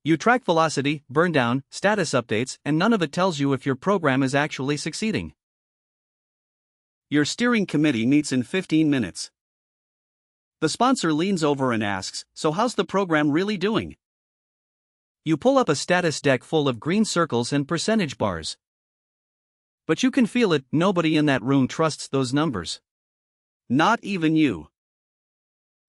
You track velocity, burn down, status updates, and none of it tells you if your program is actually succeeding. Your steering committee meets in 15 minutes. The sponsor leans over and asks, "So how's the program really doing?" You pull up a status deck full of green circles and percentage bars. But you can feel it, nobody in that room trusts those numbers. Not even you.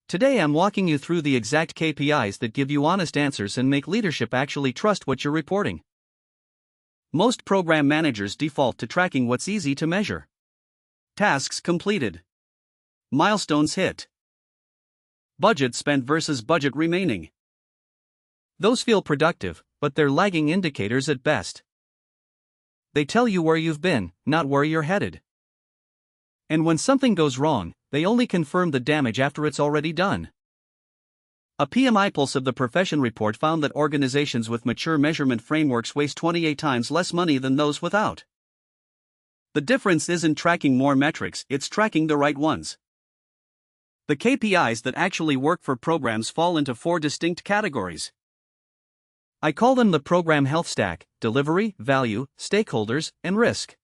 Today I'm walking you through the exact KPIs that give you honest answers and make leadership actually trust what you're reporting. Most program managers default to tracking what's easy to measure. Tasks completed. Milestones hit. Budget spent versus budget remaining. Those feel productive, but they're lagging indicators at best. They tell you where you've been, not where you're headed. And when something goes wrong, they only confirm the damage after it's already done. A PMI Pulse of the Profession report found that organizations with mature measurement frameworks waste 28 times less money than those without. The difference isn't tracking more metrics, it's tracking the right ones. The KPIs that actually work for programs fall into 4 distinct categories. I call them the program health stack: delivery, value, stakeholders, and risk.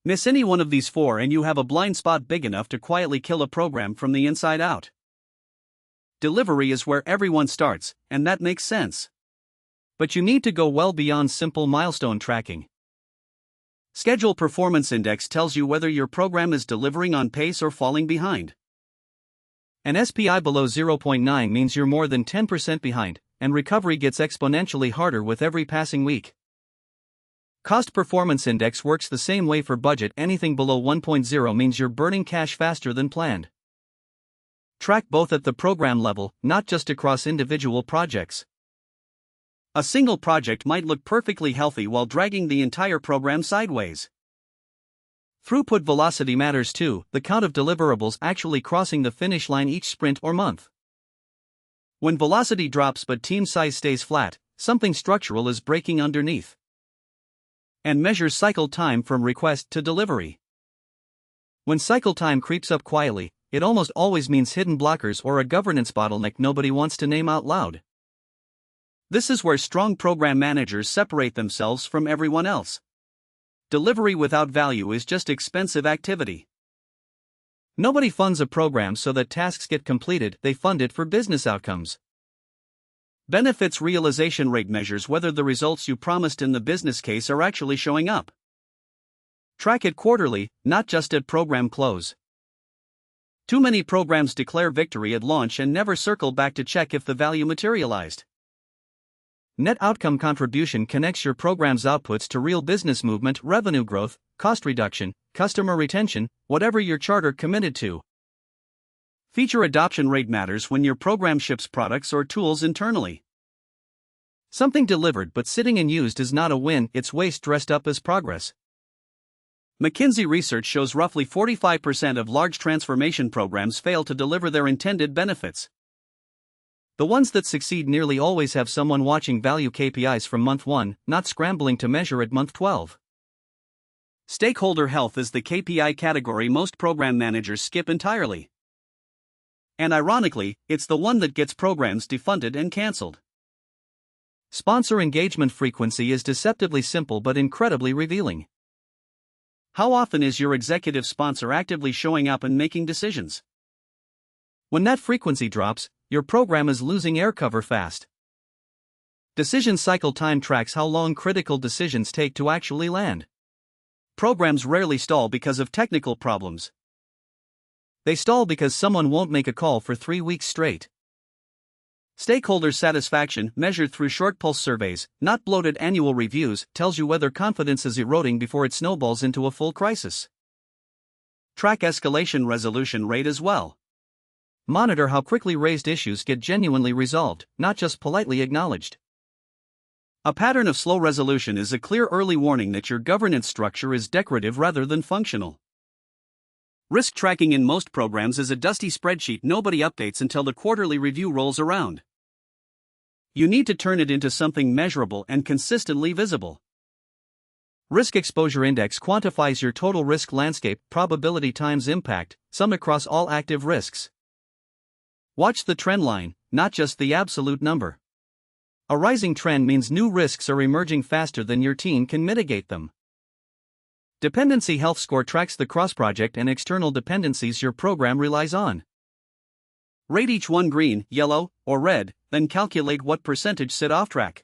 Miss any one of these 4 and you have a blind spot big enough to quietly kill a program from the inside out. Delivery is where everyone starts, and that makes sense. But you need to go well beyond simple milestone tracking. Schedule Performance Index tells you whether your program is delivering on pace or falling behind. An SPI below 0.9 means you're more than 10% behind, and recovery gets exponentially harder with every passing week. Cost Performance Index works the same way for budget. Anything below 1.0 means you're burning cash faster than planned. Track both at the program level, not just across individual projects. A single project might look perfectly healthy while dragging the entire program sideways. Throughput velocity matters too, the count of deliverables actually crossing the finish line each sprint or month. When velocity drops but team size stays flat, something structural is breaking underneath. And measure cycle time from request to delivery. When cycle time creeps up quietly, it almost always means hidden blockers or a governance bottleneck nobody wants to name out loud. This is where strong program managers separate themselves from everyone else. Delivery without value is just expensive activity. Nobody funds a program so that tasks get completed, they fund it for business outcomes. Benefits realization rate measures whether the results you promised in the business case are actually showing up. Track it quarterly, not just at program close. Too many programs declare victory at launch and never circle back to check if the value materialized. Net outcome contribution connects your program's outputs to real business movement, revenue growth, cost reduction, customer retention, whatever your charter committed to. Feature adoption rate matters when your program ships products or tools internally. Something delivered but sitting unused is not a win, it's waste dressed up as progress. McKinsey research shows roughly 45% of large transformation programs fail to deliver their intended benefits. The ones that succeed nearly always have someone watching value KPIs from month 1, not scrambling to measure at month 12. Stakeholder health is the KPI category most program managers skip entirely. And ironically, it's the one that gets programs defunded and cancelled. Sponsor engagement frequency is deceptively simple but incredibly revealing. How often is your executive sponsor actively showing up and making decisions? When that frequency drops, your program is losing air cover fast. Decision cycle time tracks how long critical decisions take to actually land. Programs rarely stall because of technical problems. They stall because someone won't make a call for 3 weeks straight. Stakeholder satisfaction, measured through short pulse surveys, not bloated annual reviews, tells you whether confidence is eroding before it snowballs into a full crisis. Track escalation resolution rate as well. Monitor how quickly raised issues get genuinely resolved, not just politely acknowledged. A pattern of slow resolution is a clear early warning that your governance structure is decorative rather than functional. Risk tracking in most programs is a dusty spreadsheet nobody updates until the quarterly review rolls around. You need to turn it into something measurable and consistently visible. Risk Exposure Index quantifies your total risk landscape, probability times impact, summed across all active risks. Watch the trend line, not just the absolute number. A rising trend means new risks are emerging faster than your team can mitigate them. Dependency Health Score tracks the cross-project and external dependencies your program relies on. Rate each one green, yellow, or red, then calculate what percentage sit off track.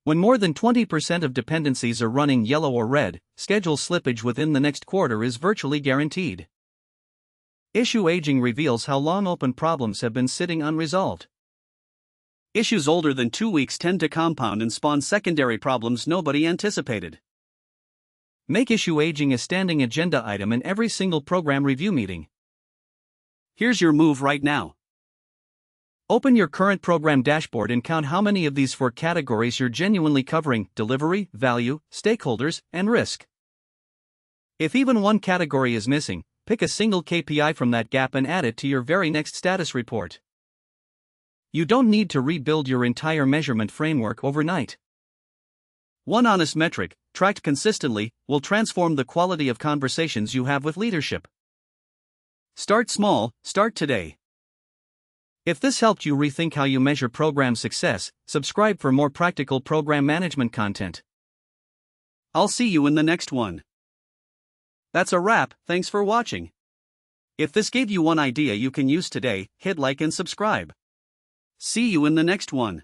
When more than 20% of dependencies are running yellow or red, schedule slippage within the next quarter is virtually guaranteed. Issue aging reveals how long open problems have been sitting unresolved. Issues older than 2 weeks tend to compound and spawn secondary problems nobody anticipated. Make issue aging a standing agenda item in every single program review meeting. Here's your move right now. Open your current program dashboard and count how many of these 4 categories you're genuinely covering: delivery, value, stakeholders, and risk. If even one category is missing, pick a single KPI from that gap and add it to your very next status report. You don't need to rebuild your entire measurement framework overnight. One honest metric, tracked consistently, will transform the quality of conversations you have with leadership. Start small, start today. If this helped you rethink how you measure program success, subscribe for more practical program management content. I'll see you in the next one. That's a wrap, thanks for watching. If this gave you one idea you can use today, hit like and subscribe. See you in the next one.